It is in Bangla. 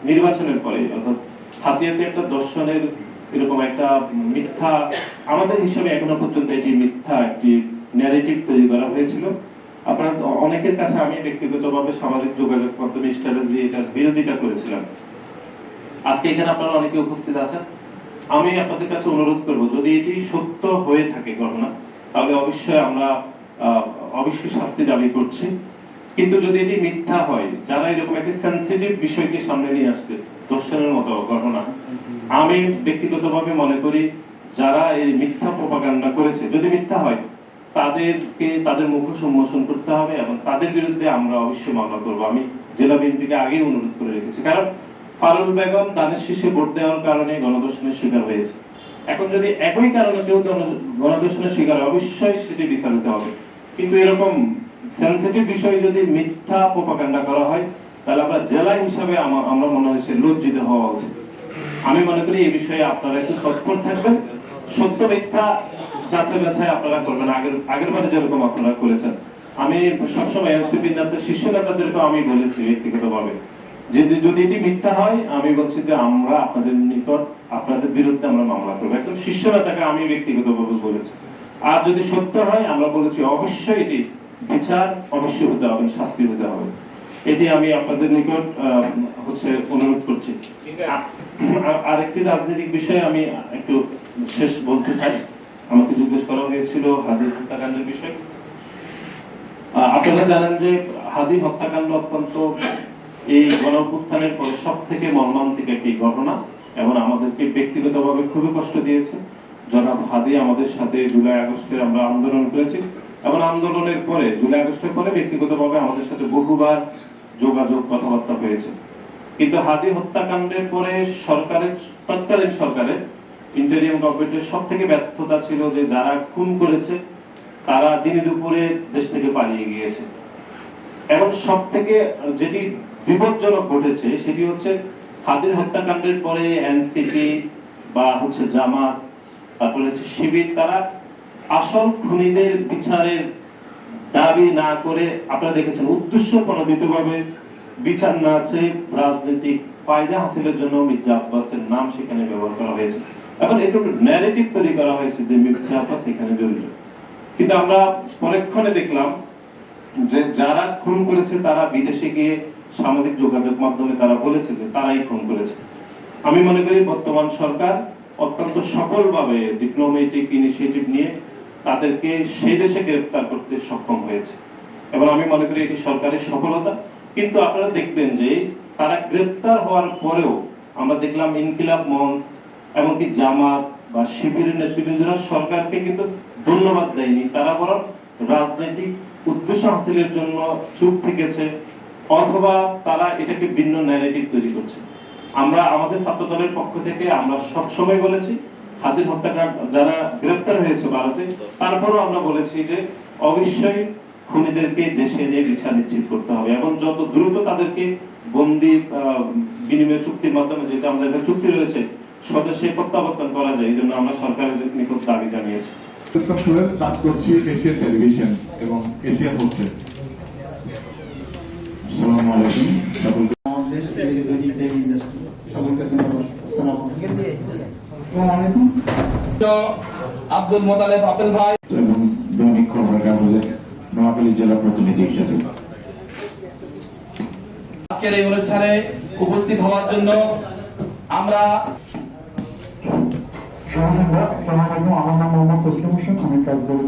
নির্বাচনের পরে, অর্থাৎ হাতিয়াতে একটা দর্শনের এরকম একটা মিথ্যা, আমাদের হিসাবে এখনো পর্যন্ত এটি মিথ্যা একটি ন্যারেটিভ তৈরি করা হয়েছিল। আপনার অনেকের কাছে আমি ব্যক্তিগতভাবে সামাজিক যোগাযোগ মাধ্যমে স্ট্র্যাটেজি এটা বিরোধিতা করেছিলাম। আজকে এখানে আপনারা অনেকে উপস্থিত আছেন, আমি আপনাদের কাছে অনুরোধ করব, যদি এটি সত্য হয়ে থাকে ঘটনা, তাহলে অবশ্যই আমরা অবশ্যই শাস্তি দাবি করছি। কিন্তু যদি এটি মিথ্যা হয়, যারা এরকম একটি সেন্সিটিভ বিষয়কে সামনে নিয়ে আসছে, দর্শনের মতো ঘটনা, আমি ব্যক্তিগতভাবে মনে করি যারা এই মিথ্যা প্রপাগান্ডা করেছে, যদি মিথ্যা হয়, তাদেরকে তাদের মুখ সম্মোচন করতে হবে এবং তাদের বিরুদ্ধে আমরা অবশ্যই মামলা করবো। আমি জেলা বিএনপিকে আগেই অনুরোধ করে রেখেছি, কারণ ফারুল বেগম দানের শীষে ভোট দেওয়ার কারণে গণধর্ষণের শিকার হয়েছে। এখন যদি একই কারণে কেউ গণধর্ষণের শিকার, অবশ্যই সেটি বিচারিত হবে। কিন্তু এরকম সেন্সিটিভ বিষয়ে যদি মিথ্যা প্রপাগান্ডা করা হয়, তাহলে আমরা জেলা হিসাবে আমরা মনে হয় লজ্জিত হওয়া উচিত। আমি মনে করি এই বিষয়ে আপনারা একটু তৎপর থাকবেন, সত্য মিথ্যা যাচাই বাছাই আপনারা করবেন, আগের বারে যেরকম আপনারা করেছেন। আমি সবসময় এনসিপি নেতাদের, শীর্ষ নেতাদেরকেও আমি বলেছি ব্যক্তিগতভাবে, যে যদি এটি মিথ্যা হয়, আমি বলছি যে আমরা আপনাদের নিকট, আপনাদের বিরুদ্ধে আমরা মামলা করবো। একদম শীর্ষ নেতাকে আমি ব্যক্তিগতভাবে বলেছি। আর যদি সত্য হয়, আমরা বলেছি অবশ্যই এটি বিচার অবশ্যই হতে হবে, শাস্তি হতে হবে। এটি আমি আপনাদের নিকট অনুরোধ করছি। আরেকটি রাজনৈতিক বিষয়ে আমি একটু শেষ বলতে চাই। আমাকে জিজ্ঞেস করা হয়েছিল হাদি হত্যাকাণ্ডের বিষয়। আপনারা জানেন যে হাদি হত্যাকাণ্ড অত্যন্ত এই গণঅভ্যুত্থানের পরে সব থেকে মর্মান্তিক একটি ঘটনা এবং আমাদেরকে ব্যক্তিগতভাবে খুবই কষ্ট দিয়েছে। জনাব হাদি আমাদের সাথে জুলাই আগস্টে আমরা আন্দোলন করেছি এবং আন্দোলনের পরে, জুলাই আগস্টের পরে ব্যক্তিগতভাবে আমাদের সাথে বহুবার যোগাযোগ কথাবার্তা হয়েছে। কিন্তু হাদি হত্যাকাণ্ডের পরে তৎকালীন সরকারের ইন্টারিয়াম গভর্নমেন্টের সব থেকে ব্যর্থতা ছিল যে যারা খুন করেছে তারা দিনে দুপুরে দেশ থেকে পালিয়ে গিয়েছে। এবং সব থেকে যেটি বিপজ্জনক ঘটেছে সেটি হচ্ছে হাদির হত্যাকাণ্ডের পরে এনসিপি বা জামাত, তারপরে শিবির, তারা আসল খুনিদের বিচারের দাবি না করে, আপনারা দেখেছেন উদ্দেশ্য প্রণোদিতভাবে বিচার না আছে, রাজনৈতিক ফায়দা হাসিলের জন্য মির্জা আব্বাসের নাম সেখানে ব্যবহার করা হয়েছে। এখন একটু ন্যারেটিভ তৈরি করা হয়েছে যে মির্জা আব্বাস এখানে জড়িত। কিন্তু আমরা পরক্ষণে দেখলাম যে যারা খুন করেছে তারা বিদেশে গিয়ে সামাজিক যোগাযোগ মাধ্যমে তারা বলেছে যে তারাই খুন করেছে। আমি মনে করি বর্তমান সরকার অত্যন্ত সফলভাবে ডিপ্লোম্যাটিক ইনিশিয়েটিভ নিয়ে তাদেরকে সেই দেশে গ্রেফতার করতে সক্ষম হয়েছে এবং আমি মনে করি এটি সরকারের সফলতা। কিন্তু আপনারা দেখবেন যে তারা গ্রেফতার হওয়ার পরেও আমরা দেখলাম ইনকিলাব মঞ্চ এমনকি জামাত বা শিবিরের নেতৃবৃন্দরা সরকারকে কিন্তু ধন্যবাদ দেয়নি, তারা বরং রাজনৈতিক উদ্দেশ্য হাসিলের জন্য চুপ থেকেছে অথবা তারা এটাকে ভিন্ন ন্যারেটিভ তৈরি করছে। আমরা আমাদের ছাত্র দলের পক্ষ থেকে আমরা সব সময় বলেছি হাদির হত্যাকাণ্ড যারা গ্রেফতার হয়েছে ভারতে, তারপরও আমরা বলেছি যে অবশ্যই খুনিদেরকে দেশে এনে বিচার নিশ্চিত করতে হবে এবং যত দ্রুত তাদেরকে বন্দি বিনিময় চুক্তির মাধ্যমে, যেটা আমাদের একটা চুক্তি রয়েছে, স্বদেশে প্রত্যাবর্তন করা যায়, এই জন্য আমরা সরকারের নিকট দাবি জানিয়েছি। কাজ করছি এশিয়া টেলিভিশন এবং এশিয়া পোস্টে। আসসালামু আলাইকুম সকলকে। আব্দুল মোতালেব আপেল ভাই এবং দৈনিক খবরের কাগজের নোয়াখালী জেলা প্রতিনিধি হিসেবে আজকের এই অনুষ্ঠানে উপস্থিত হওয়ার জন্য আমরা আমার নাম মোহাম্মদ তসলিম হোসেন, আমি কাজ করি